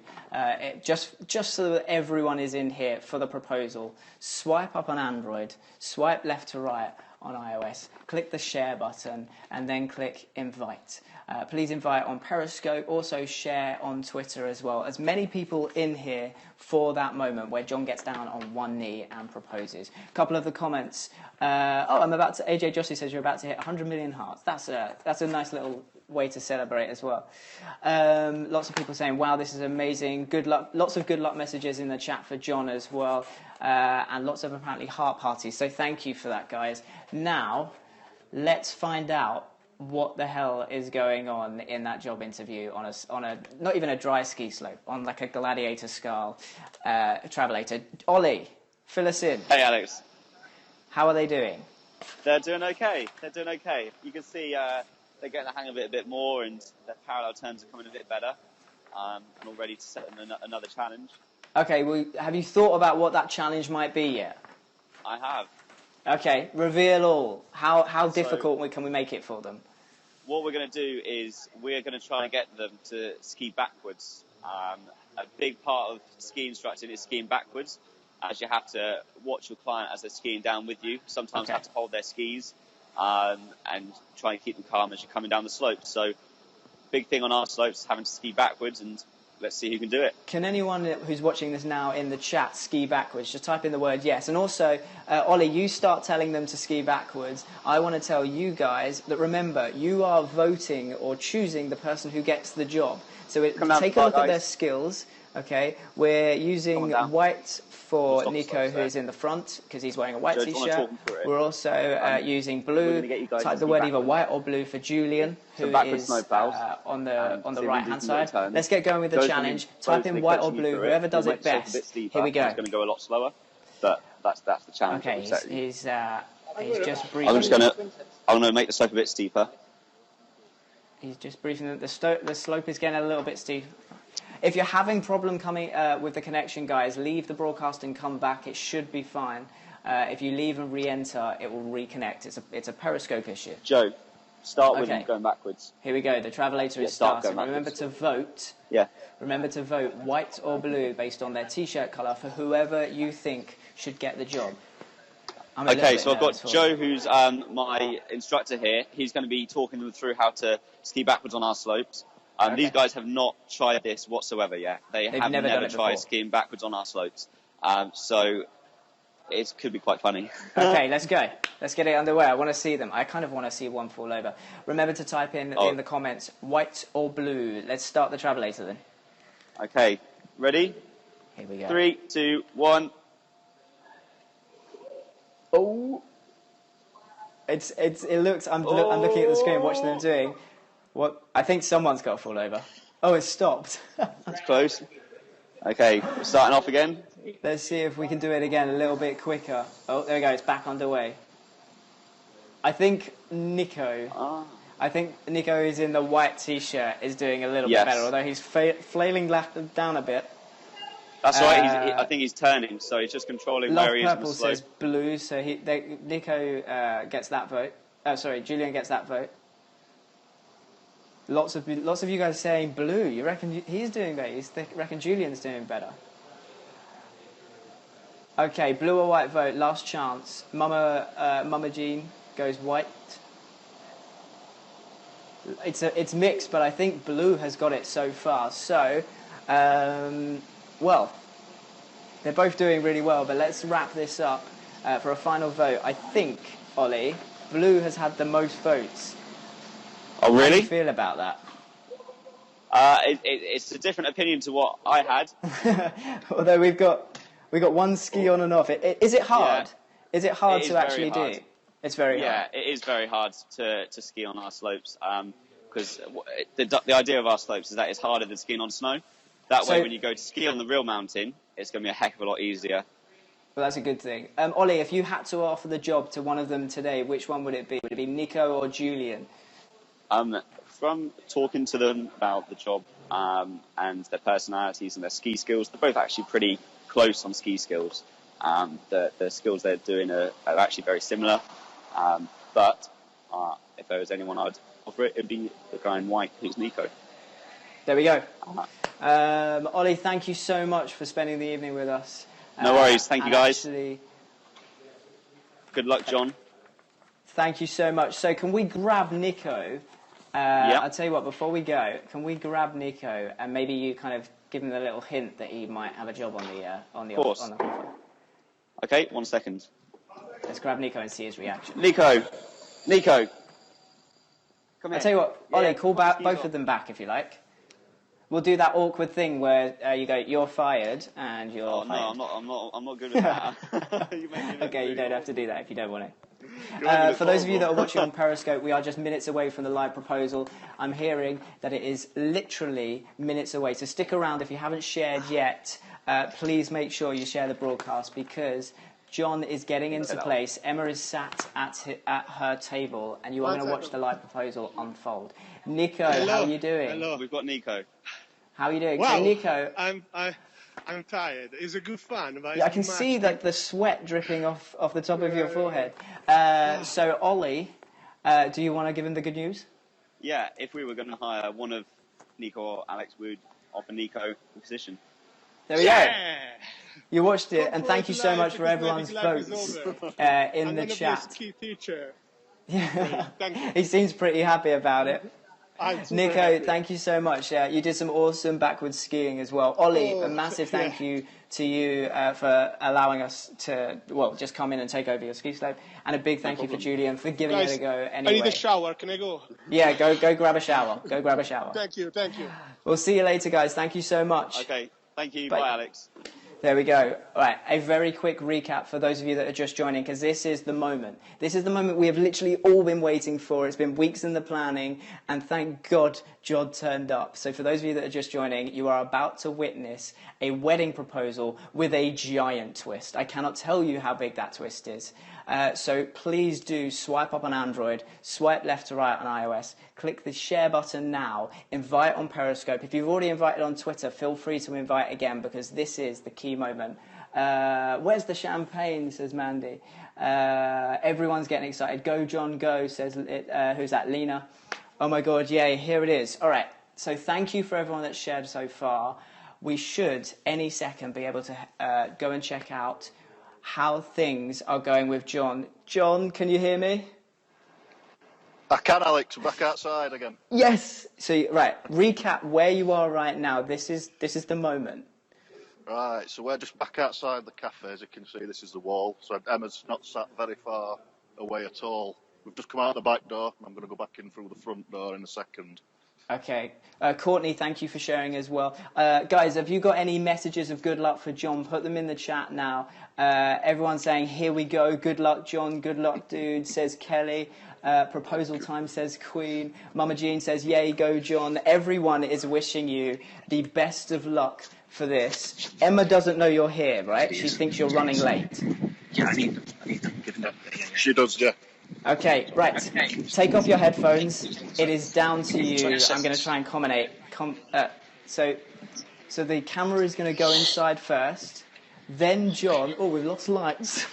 [SPEAKER 1] just so that everyone is in here for the proposal, swipe up on Android, swipe left to right on iOS, click the share button, and then click invite. Please invite on Periscope, also share on Twitter as well. As many people in here for that moment where John gets down on one knee and proposes. A couple of the comments. AJ Jossie says you're about to hit 100 million hearts. That's a nice little way to celebrate as well. Lots of people saying, wow, this is amazing. Good luck. Lots of good luck messages in the chat for John as well. And lots of apparently heart parties. So thank you for that, guys. Now, let's find out what the hell is going on in that job interview on a not even a dry ski slope, on like a gladiator style travelator. Ollie, fill us in.
[SPEAKER 2] Hey, Alex.
[SPEAKER 1] How are they doing?
[SPEAKER 2] They're doing okay. They're doing okay. You can see they're getting the hang of it a bit more, and their parallel turns are coming a bit better, and all ready to set them another challenge.
[SPEAKER 1] Okay, well, have you thought about what that challenge might be yet?
[SPEAKER 2] I have.
[SPEAKER 1] Okay, reveal all. How difficult can we make it for them?
[SPEAKER 2] What we're going to do is we're going to try and get them to ski backwards. A big part of ski instructing is skiing backwards, as you have to watch your client as they're skiing down with you. Sometimes you have to hold their skis and try and keep them calm as you're coming down the slope. So big thing on our slopes is having to ski backwards, and let's see who can do it. Can
[SPEAKER 1] anyone who's watching this now in the chat ski backwards? Just type in the word yes. And also, Ollie, you start telling them to ski backwards. I want to tell you guys that, remember, you are voting or choosing the person who gets the job. So take a look at their skills. Okay, we're using white for Nico, who's in the front, because he's wearing a white t-shirt. We're also using blue. Type the word either white or blue for Julian, who is on the right-hand side. Let's get going with the challenge. Type in white or blue, whoever does it best. Here we go.
[SPEAKER 2] It's going to go a lot slower, but that's the challenge.
[SPEAKER 1] Okay, he's just briefing.
[SPEAKER 2] I'm going to make the slope a bit steeper.
[SPEAKER 1] He's just briefing that the slope is getting a little bit steep. If you're having problem coming with the connection, guys, leave the broadcast and come back. It should be fine. If you leave and re-enter, it will reconnect. It's a Periscope issue.
[SPEAKER 2] Joe, start with him going backwards.
[SPEAKER 1] Here we go. The travelator is starting. Remember to vote.
[SPEAKER 2] Yeah.
[SPEAKER 1] Remember to vote white or blue based on their t-shirt colour for whoever you think should get the job.
[SPEAKER 2] Okay, so I've got Joe, who's my instructor here. He's going to be talking them through how to ski backwards on our slopes. These guys have not tried this whatsoever yet. They've never tried skiing backwards on our slopes. So it could be quite funny.
[SPEAKER 1] Okay, let's go. Let's get it underway. I want to see them. I kind of want to see one fall over. Remember to type in the comments, white or blue. Let's start the travelator then.
[SPEAKER 2] Okay, ready?
[SPEAKER 1] Here we go.
[SPEAKER 2] 3, 2, 1.
[SPEAKER 1] Oh. It looks, I'm looking at the screen watching them doing. What? I think someone's got to fall over. Oh, it's stopped.
[SPEAKER 2] That's close. Okay, we're starting off again.
[SPEAKER 1] Let's see if we can do it again a little bit quicker. Oh, there we go. It's back underway. I think Nico. I think Nico is in the white t-shirt is doing a little bit better, although he's flailing left down a bit.
[SPEAKER 2] That's right. I think he's turning, so he's just controlling where he is in the slope.
[SPEAKER 1] Purple says blue, so Nico gets that vote. Julian gets that vote. Lots of you guys saying blue. You reckon he's doing better? You reckon Julian's doing better? Okay, blue or white vote. Last chance. Mama Jean goes white. It's mixed, but I think blue has got it so far. So, well, they're both doing really well. But let's wrap this up for a final vote. I think, Ollie, blue has had the most votes.
[SPEAKER 2] Oh, really?
[SPEAKER 1] How do you feel about that?
[SPEAKER 2] It's a different opinion to what I had.
[SPEAKER 1] Although we've got one ski on and off. Is it hard? Yeah. Is it hard to actually do? It's very hard.
[SPEAKER 2] Yeah, it is very hard to ski on our slopes because the idea of our slopes is that it's harder than skiing on snow. That way, when you go to ski on the real mountain, it's going to be a heck of a lot easier.
[SPEAKER 1] Well, that's a good thing. Ollie, if you had to offer the job to one of them today, which one would it be? Would it be Nico or Julian?
[SPEAKER 2] From talking to them about the job and their personalities and their ski skills, they're both actually pretty close on ski skills. The skills they're doing are actually very similar. But if there was anyone I'd offer it, it'd be the guy in white, who's Nico.
[SPEAKER 1] There we go. Ollie, thank you so much for spending the evening with us.
[SPEAKER 2] No worries. Thank you, guys.
[SPEAKER 1] Actually,
[SPEAKER 2] good luck, John.
[SPEAKER 1] Thank you so much. So can we grab Nico? I'll tell you what, before we go, can we grab Nico and maybe you kind of give him a little hint that he might have a job on the offer?
[SPEAKER 2] Okay, 1 second.
[SPEAKER 1] Let's grab Nico and see his reaction.
[SPEAKER 2] Nico! Come here.
[SPEAKER 1] I'll tell you what, Ollie, call back both of them back if you like. We'll do that awkward thing where you go, you're fired, and you're fired.
[SPEAKER 2] No, I'm not good with that.
[SPEAKER 1] Okay, you don't have to do that if you don't want to. For those of you that are watching on Periscope, we are just minutes away from the live proposal. I'm hearing that it is literally minutes away. So stick around if you haven't shared yet. Please make sure you share the broadcast because John is getting into place. Emma is sat at her table, and you are going to watch the live proposal unfold. Nico, how are you doing?
[SPEAKER 4] Hello.
[SPEAKER 2] We've got Nico.
[SPEAKER 1] How are you doing?
[SPEAKER 4] Wow.
[SPEAKER 1] So, Nico,
[SPEAKER 4] I'm tired. It's a good fun. But
[SPEAKER 1] I can see like the sweat dripping off the top of your forehead. So, Ollie, do you want to give him the good news?
[SPEAKER 2] Yeah, if we were going to hire one of Nico or Alex, we'd offer Nico the position.
[SPEAKER 1] There we go. You watched it, and thank you so much for everyone's votes in the chat.
[SPEAKER 4] I'm ski teacher.
[SPEAKER 1] Yeah.
[SPEAKER 4] Thank you.
[SPEAKER 1] He seems pretty happy about it. Nico, thank you so much. You did some awesome backwards skiing as well. Ollie, a massive thank you to you for allowing us to, just come in and take over your ski slope. And a big thank you for Julian for giving it a go anyway.
[SPEAKER 4] I need a shower. Can I go?
[SPEAKER 1] Yeah, go grab a shower. Go grab a shower.
[SPEAKER 4] Thank you.
[SPEAKER 1] We'll see you later, guys. Thank you so much.
[SPEAKER 2] Okay, thank you.
[SPEAKER 1] Bye.
[SPEAKER 2] Bye, Alex.
[SPEAKER 1] There we go. All right, a very quick recap for those of you that are just joining, because this is the moment. This is the moment we have literally all been waiting for. It's been weeks in the planning, and thank God Jod turned up. So for those of you that are just joining, you are about to witness a wedding proposal with a giant twist. I cannot tell you how big that twist is. So please do swipe up on Android, swipe left to right on iOS, click the share button now, invite on Periscope. If you've already invited on Twitter, feel free to invite again, because this is the key moment. Where's the champagne, says Mandy. Everyone's getting excited. Go, John, go, says, who's that, Lena? Oh my God, yay, here it is. All right, so thank you for everyone that's shared so far. We should, any second, be able to go and check out how things are going with John. John, can you hear me?
[SPEAKER 5] I can, Alex. I'm back outside again.
[SPEAKER 1] Yes. So, right, recap where you are right now. This is the moment.
[SPEAKER 5] Right, so we're just back outside the cafe. As you can see, this is the wall. So Emma's not sat very far away at all. We've just come out the back door, and I'm going to go back in through the front door in a second.
[SPEAKER 1] Okay. Courtney, thank you for sharing as well. Guys, have you got any messages of good luck for John? Put them in the chat now. Everyone's saying, here we go. Good luck, John. Good luck, dude, says Kelly. Proposal time, says Queen. Mama Jean says, yay, go, John. Everyone is wishing you the best of luck for this. Emma doesn't know you're here, right? She thinks you're running late.
[SPEAKER 7] Yeah, I need them. Give them.
[SPEAKER 5] She does, yeah.
[SPEAKER 1] Okay, right. Take off your headphones. It is down to you. I'm going to try and accommodate. So the camera is going to go inside first. Then John... Oh, we've lost lights.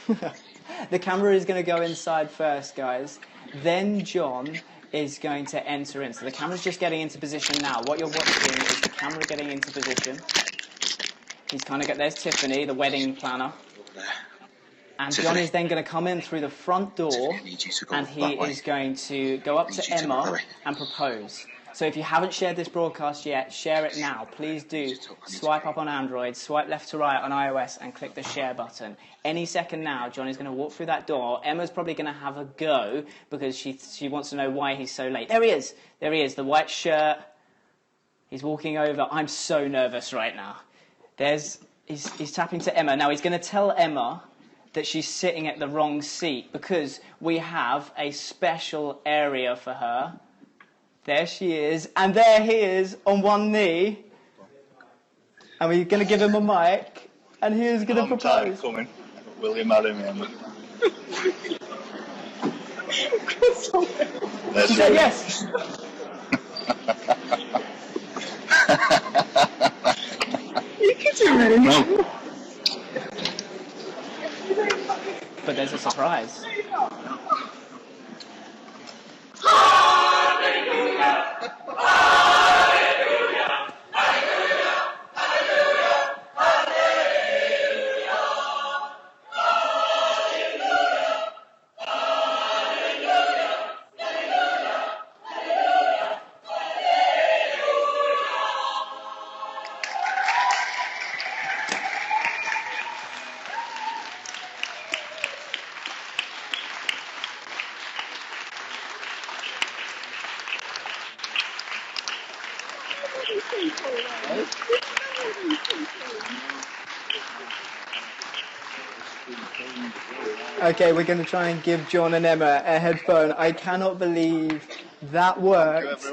[SPEAKER 1] The camera is going to go inside first, guys. Then John is going to enter in. So the camera's just getting into position now. What you're watching is the camera getting into position. He's kind of got... There's Tiffany, the wedding planner. And John is then going to come in through the front door, and he is going to go up to Emma and propose. So if you haven't shared this broadcast yet, share it now. Please do. Swipe up on Android, swipe left to right on iOS, and click the share button. Any second now, John is going to walk through that door. Emma's probably going to have a go, because she wants to know why he's so late. There he is. There he is, the white shirt. He's walking over. I'm so nervous right now. He's tapping to Emma. Now he's going to tell Emma that she's sitting at the wrong seat, because we have a special area for her. There she is, and there he is on one knee. And we're going to give him a mic, and he is going to propose.
[SPEAKER 5] Coming. Will you marry me, Emma?
[SPEAKER 1] She said yes.
[SPEAKER 7] You can do it. No.
[SPEAKER 1] But there's a surprise. Okay, we're going to try and give John and Emma a headphone. I cannot believe that worked.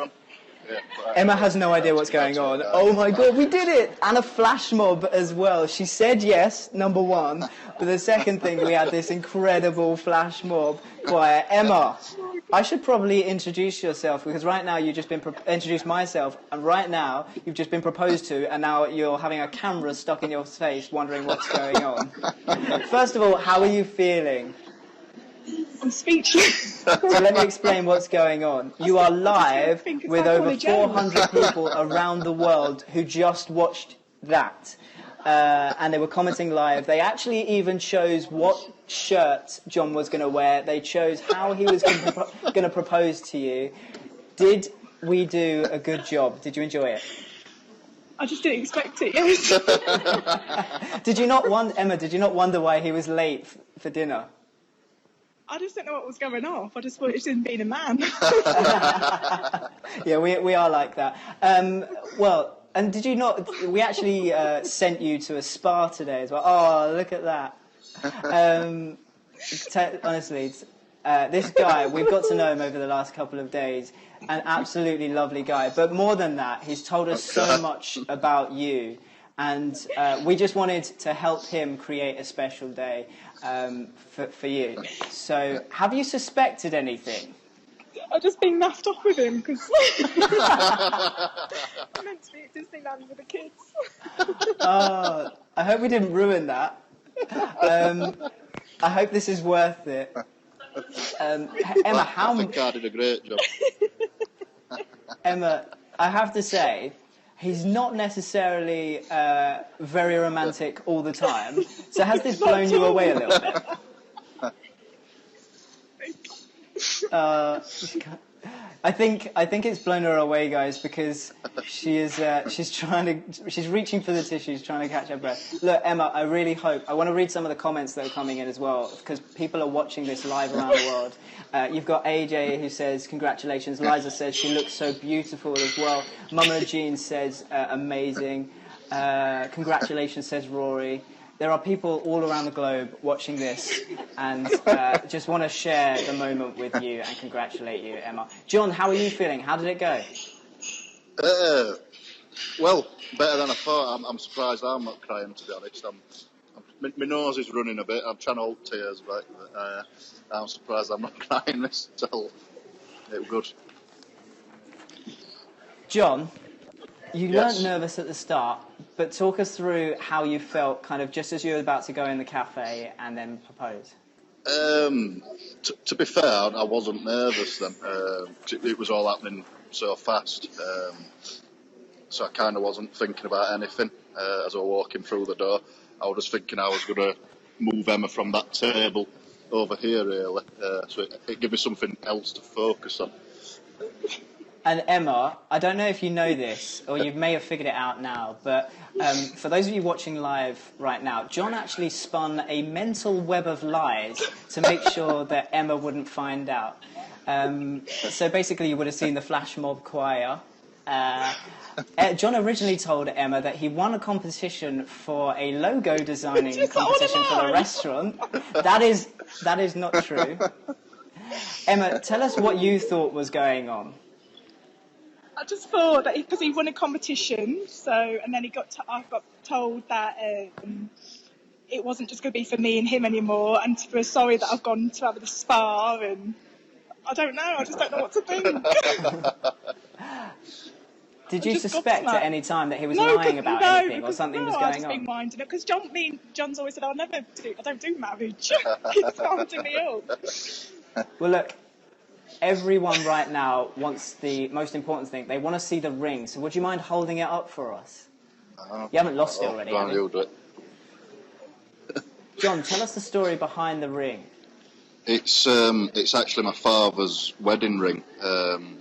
[SPEAKER 1] Emma has no idea what's going on. Oh my God, we did it! And a flash mob as well. She said yes, number one. But the second thing, we had this incredible flash mob choir. Emma, I should probably introduce yourself, because right now you've just been introduce myself, and right now you've just been proposed to, and now you're having a camera stuck in your face, wondering what's going on. First of all, how are you feeling?
[SPEAKER 8] I'm speechless.
[SPEAKER 1] So let me explain what's going on. You are live with over 400 people around the world who just watched that. And they were commenting live. They actually even chose what shirt John was going to wear. They chose how he was going to propose to you. Did we do a good job? Did you enjoy it?
[SPEAKER 8] I just didn't expect it, yes.
[SPEAKER 1] Did you not wonder, Emma, did you not wonder why he was late for dinner?
[SPEAKER 8] I just didn't know what was going on. I just thought it was him being a man.
[SPEAKER 1] Yeah, we are like that. Well, and did you not... We actually sent you to a spa today as well. Oh, look at that. Honestly, this guy, we've got to know him over the last couple of days. An absolutely lovely guy. But more than that, he's told us so much about you. And we just wanted to help him create a special day for you. So, have you suspected anything?
[SPEAKER 8] I've just been naffed off with him because I'm meant to be at Disneyland with the kids.
[SPEAKER 1] Oh, I hope we didn't ruin that. I hope this is worth it. Emma, how...
[SPEAKER 5] I think I did a great job.
[SPEAKER 1] Emma, I have to say, he's not necessarily very romantic all the time. So has this blown you away a little bit? I think it's blown her away, guys, because she's reaching for the tissues, trying to catch her breath. Look, Emma, I really hope. I want to read some of the comments that are coming in as well, because people are watching this live around the world. You've got AJ who says congratulations. Liza says she looks so beautiful as well. Mama Jean says amazing. Congratulations, says Rory. There are people all around the globe watching this and just want to share the moment with you and congratulate you, Emma. John, how are you feeling? How did it go?
[SPEAKER 5] Well, better than I thought. I'm surprised I'm not crying, to be honest. My nose is running a bit. I'm trying to hold tears back. But, I'm surprised I'm not crying this till it was good.
[SPEAKER 1] John, you
[SPEAKER 5] Yes.
[SPEAKER 1] weren't nervous at the start, but talk us through how you felt kind of just as you were about to go in the cafe and then propose.
[SPEAKER 5] To be fair, I wasn't nervous then. It was all happening so fast. So I kind of wasn't thinking about anything as I was walking through the door. I was just thinking I was going to move Emma from that table over here, really. So it gave me something else to focus on.
[SPEAKER 1] And Emma, I don't know if you know this, or you may have figured it out now, but for those of you watching live right now, John actually spun a mental web of lies to make sure that Emma wouldn't find out. So basically you would have seen the flash mob choir. John originally told Emma that he won a competition for a logo designing competition for the restaurant. That is not true. Emma, tell us what you thought was going on.
[SPEAKER 8] I just thought that because he won a competition, and then I got told that it wasn't just going to be for me and him anymore, and we're sorry that I've gone to have the spa, and I don't know, I just don't know what to think.
[SPEAKER 1] Did you suspect at any time that he was lying about anything or something was going
[SPEAKER 8] I just
[SPEAKER 1] on?
[SPEAKER 8] been minding it because John's always said I don't do marriage. He's winding me up.
[SPEAKER 1] Well, look, everyone right now wants the most important thing. They want to see the ring. So would you mind holding it up for us? You haven't lost it already, have you?
[SPEAKER 5] Do it.
[SPEAKER 1] John, tell us the story behind the ring.
[SPEAKER 5] It's actually my father's wedding ring.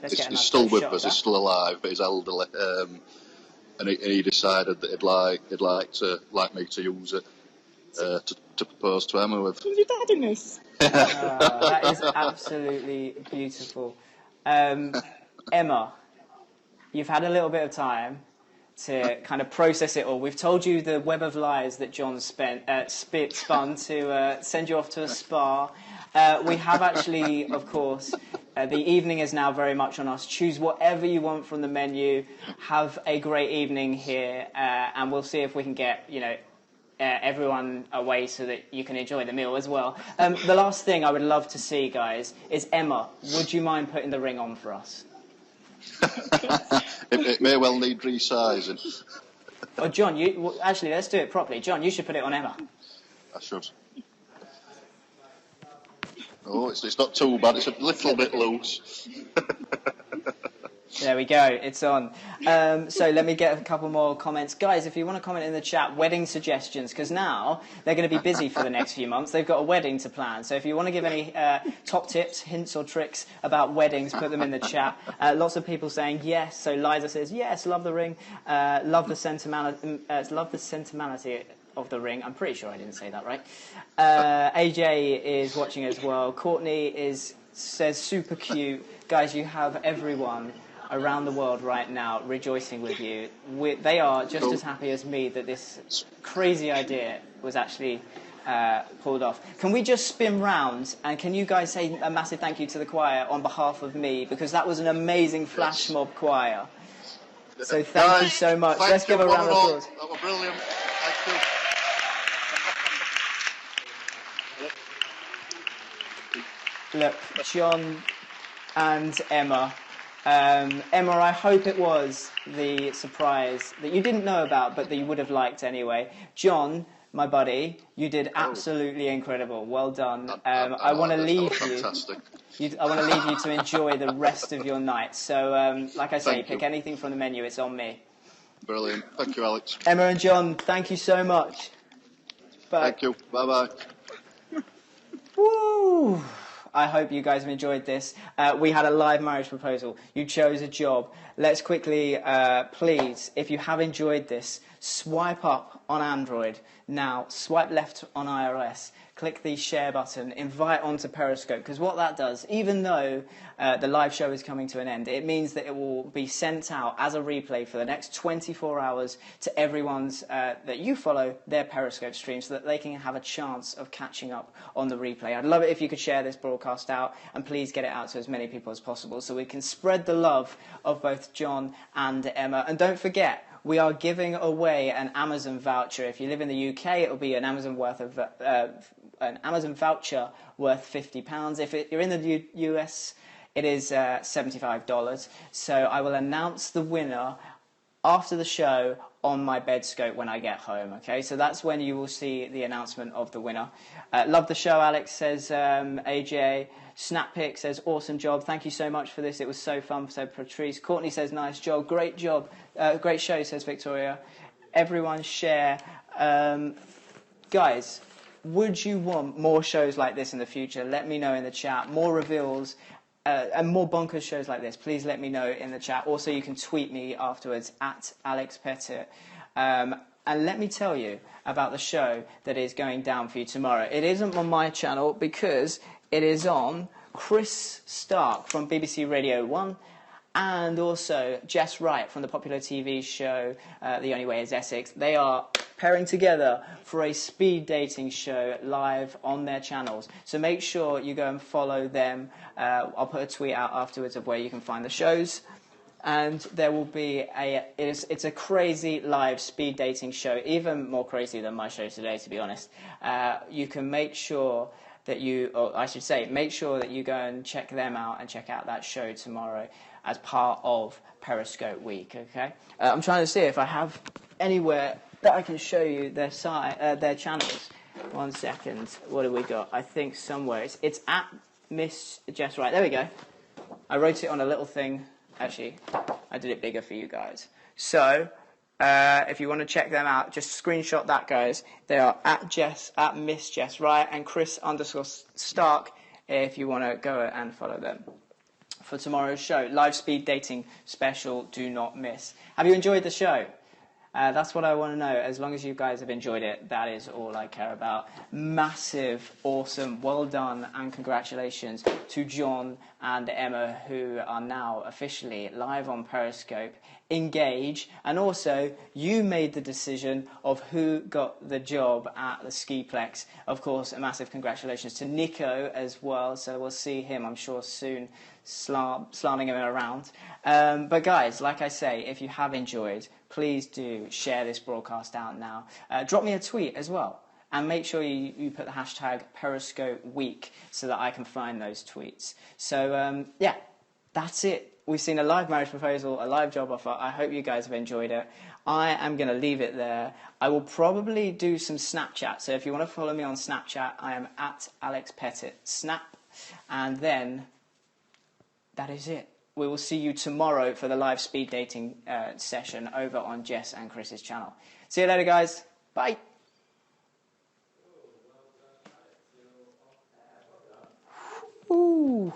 [SPEAKER 5] He's still with us. He's still alive, but he's elderly. And he decided that he'd like me to use it to propose to Emma with.
[SPEAKER 8] Was your dad in this?
[SPEAKER 1] That is absolutely beautiful. Emma, you've had a little bit of time to kind of process it all. We've told you the web of lies that John spun to send you off to a spa. We have actually, of course, The evening is now very much on us. Choose whatever you want from the menu. Have a great evening here, and we'll see if we can get, everyone away so that you can enjoy the meal as well. The last thing I would love to see, guys, is Emma. Would you mind putting the ring on for us?
[SPEAKER 5] It may well need resizing.
[SPEAKER 1] Oh, John, actually, let's do it properly. John, you should put it on Emma.
[SPEAKER 5] I should. Oh, it's not too bad. It's a little bit loose.
[SPEAKER 1] There we go. It's on. So let me get a couple more comments. Guys, if you want to comment in the chat, wedding suggestions, because now they're going to be busy for the next few months. They've got a wedding to plan. So if you want to give any top tips, hints or tricks about weddings, put them in the chat. Lots of people saying yes. So Liza says, yes, love the ring. Love the sentimentality of the ring. I'm pretty sure I didn't say that right. AJ is watching as well. Courtney says super cute. Guys, you have everyone around the world right now rejoicing with you. They are just as happy as me that this crazy idea was actually pulled off. Can we just spin round, and can you guys say a massive thank you to the choir on behalf of me, because that was an amazing flash mob choir. So thank you so much. Let's give a round of applause.
[SPEAKER 5] That was brilliant. Thank you.
[SPEAKER 1] Look, John and Emma. Emma, I hope it was the surprise that you didn't know about, but that you would have liked anyway. John, my buddy, you did absolutely incredible. Well done. I want to leave you. I want to leave you to enjoy the rest of your night. So, like I say, pick anything from the menu. It's on me.
[SPEAKER 5] Brilliant. Thank you, Alex.
[SPEAKER 1] Emma and John, thank you so much. Bye.
[SPEAKER 5] Thank you. Bye-bye.
[SPEAKER 1] Woo! I hope you guys have enjoyed this. We had a live marriage proposal. You chose a job. Let's quickly, please, if you have enjoyed this, swipe up on Android. Now, swipe left on iOS. Click the share button. Invite onto Periscope. Because what that does, even though the live show is coming to an end, it means that it will be sent out as a replay for the next 24 hours to everyone's that you follow their Periscope stream, so that they can have a chance of catching up on the replay. I'd love it if you could share this broadcast out, and please get it out to as many people as possible so we can spread the love of both John and Emma. And don't forget, we are giving away an Amazon voucher. If you live in the UK, it will be an Amazon voucher worth £50. If you're in the US, it is $75. So I will announce the winner after the show on my Bedscope when I get home. Okay, so that's when you will see the announcement of the winner. Love the show, Alex, says AJ. Snappic says, awesome job. Thank you so much for this. It was so fun, said Patrice. Courtney says, nice job. Great job. Great show, says Victoria. Everyone share. Guys, would you want more shows like this in the future? Let me know in the chat. More reveals and more bonkers shows like this. Please let me know in the chat. Also, you can tweet me afterwards at Alex Pettitt. And let me tell you about the show that is going down for you tomorrow. It isn't on my channel because it is on Chris Stark from BBC Radio 1, and also Jess Wright from the popular TV show The Only Way is Essex. They are pairing together for a speed dating show live on their channels. So make sure you go and follow them. I'll put a tweet out afterwards of where you can find the shows. And there will be it's a crazy live speed dating show, even more crazy than my show today, to be honest. You can make sure that make sure that you go and check them out and check out that show tomorrow as part of Periscope Week, okay? I'm trying to see if I have anywhere that I can show you their channels. 1 second. What have we got? I think somewhere. It's at Miss Jess Wright. There we go. I wrote it on a little thing. Actually, I did it bigger for you guys. So, if you want to check them out, just screenshot that, guys. They are at Miss Jess Wright and Chris_Stark if you want to go and follow them. For tomorrow's show, live speed dating special, do not miss. Have you enjoyed the show? That's what I want to know. As long as you guys have enjoyed it, that is all I care about. Massive, awesome, well done, and congratulations to John and Emma, who are now officially live on Periscope. Engage, and also you made the decision of who got the job at the Skiplex. Of course, a massive congratulations to Nico as well. So we'll see him, I'm sure, soon slamming him around. But guys, like I say, if you have enjoyed, please do share this broadcast out now. Drop me a tweet as well. And make sure you put the hashtag PERISCOPEWEEK so that I can find those tweets. So, yeah, that's it. We've seen a live marriage proposal, a live job offer. I hope you guys have enjoyed it. I am going to leave it there. I will probably do some Snapchat. So if you want to follow me on Snapchat, I am at Alex Pettitt Snap. And then that is it. We will see you tomorrow for the live speed dating session over on Jess and Chris's channel. See you later, guys. Bye. Ooh.